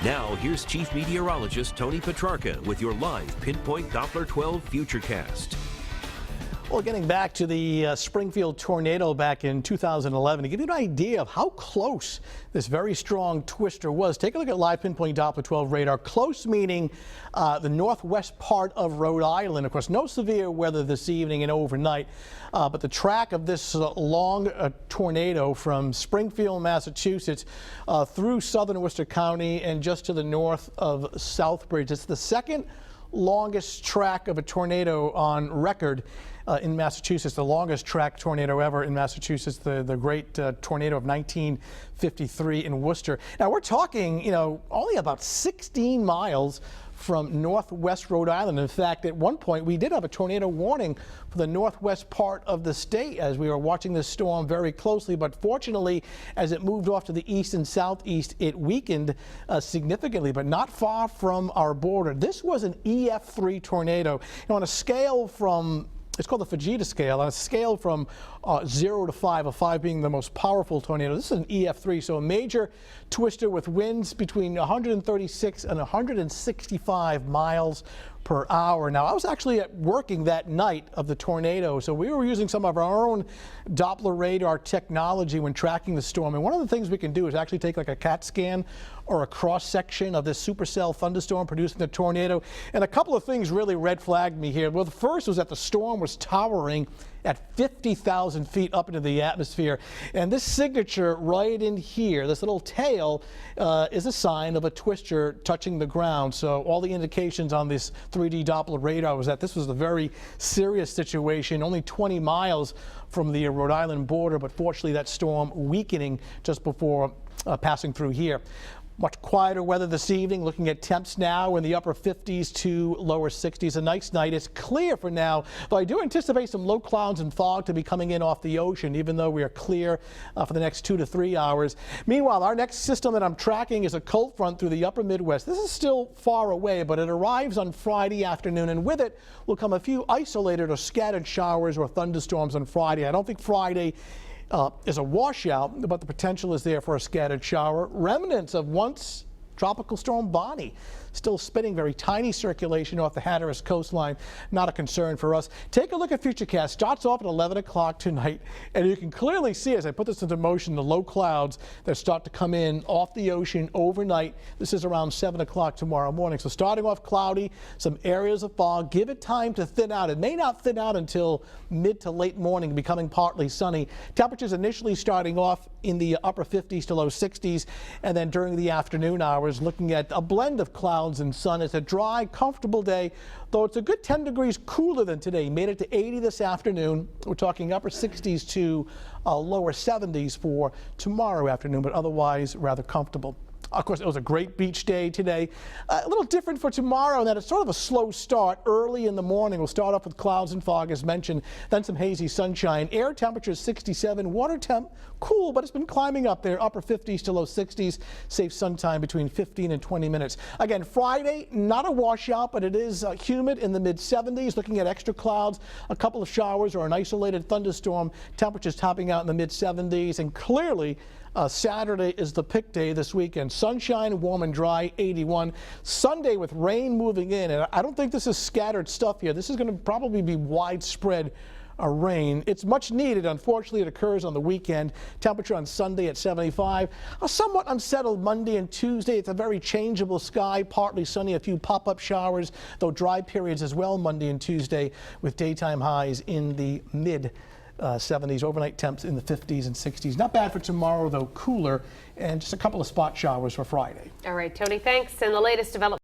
Now, here's Chief Meteorologist Tony Petrarca with your live Pinpoint Doppler 12 Futurecast. Well, getting back to the Springfield tornado back in 2011, to give you an idea of how close this very strong twister was, take a look at live Pinpoint Doppler 12 radar. Close meaning the northwest part of Rhode Island. Of course, no severe weather this evening and overnight, but the track of this long tornado from Springfield, Massachusetts, through southern Worcester County and just to the north of Southbridge. It's the second longest track of a tornado on record in Massachusetts, the longest track tornado ever in Massachusetts, the great tornado of 1953 in Worcester. Now we're talking, only about 16 miles from northwest Rhode Island. In fact, at one point we did have a tornado warning for the northwest part of the state as we were watching this storm very closely, but fortunately as it moved off to the east and southeast, it weakened significantly, but not far from our border. This was an EF3 tornado. On a scale from, it's called the Fujita scale, on a scale from 0 to 5, a 5 being the most powerful tornado. This is an EF3, so a major twister with winds between 136 and 165 miles per hour. Now, I was actually working that night of the tornado, so we were using some of our own Doppler radar technology when tracking the storm. And one of the things we can do is actually take like a CAT scan or a cross-section of this supercell thunderstorm producing the tornado. And a couple of things really red flagged me here. Well, the first was that the storm was towering at 50,000 feet up into the atmosphere. And this signature right in here, this little tail, is a sign of a twister touching the ground. So all the indications on this 3D Doppler radar was that this was a very serious situation, only 20 miles from the Rhode Island border, but fortunately that storm weakening just before passing through here. Much quieter weather this evening, looking at temps now in the upper 50s to lower 60s. A nice night. It's clear for now, though I do anticipate some low clouds and fog to be coming in off the ocean, even though we are clear for the next 2 to 3 hours. Meanwhile, our next system that I'm tracking is a cold front through the upper Midwest. This is still far away, but it arrives on Friday afternoon, and with it will come a few isolated or scattered showers or thunderstorms on Friday. I don't think Friday is a washout, but the potential is there for a scattered shower. Remnants of once Tropical Storm Bonnie still spinning, very tiny circulation off the Hatteras coastline. Not a concern for us. Take a look at Futurecast. Starts off at 11 o'clock tonight, and you can clearly see as I put this into motion the low clouds that start to come in off the ocean overnight. This is around 7 o'clock tomorrow morning. So starting off cloudy, some areas of fog. Give it time to thin out. It may not thin out until mid to late morning, becoming partly sunny. Temperatures initially starting off in the upper 50s to low 60s, and then during the afternoon hours looking at a blend of clouds and sun. It's a dry, comfortable day, though it's a good 10 degrees cooler than today. Made it to 80 this afternoon. We're talking upper 60s to lower 70s for tomorrow afternoon, but otherwise rather comfortable. Of course, it was a great beach day today. A little different for tomorrow in that it's sort of a slow start. Early in the morning, we'll start off with clouds and fog, as mentioned, then some hazy sunshine. Air temperature is 67. Water temp, cool, but it's been climbing up there, upper 50s to low 60s. Safe sun time between 15 and 20 minutes. Again, Friday, not a washout, but it is humid in the mid-70s. Looking at extra clouds, a couple of showers or an isolated thunderstorm. Temperatures topping out in the mid-70s, and clearly Saturday is the pick day this weekend. Sunshine, warm and dry, 81. Sunday with rain moving in, and I don't think this is scattered stuff here. This is going to probably be widespread rain. It's much needed. Unfortunately, it occurs on the weekend. Temperature on Sunday at 75. A somewhat unsettled Monday and Tuesday. It's a very changeable sky, partly sunny, a few pop-up showers, though dry periods as well Monday and Tuesday, with daytime highs in the mid 70s, overnight temps in the 50s and 60s. Not bad for tomorrow, though cooler, and just a couple of spot showers for Friday. All right, Tony, thanks. And the latest development.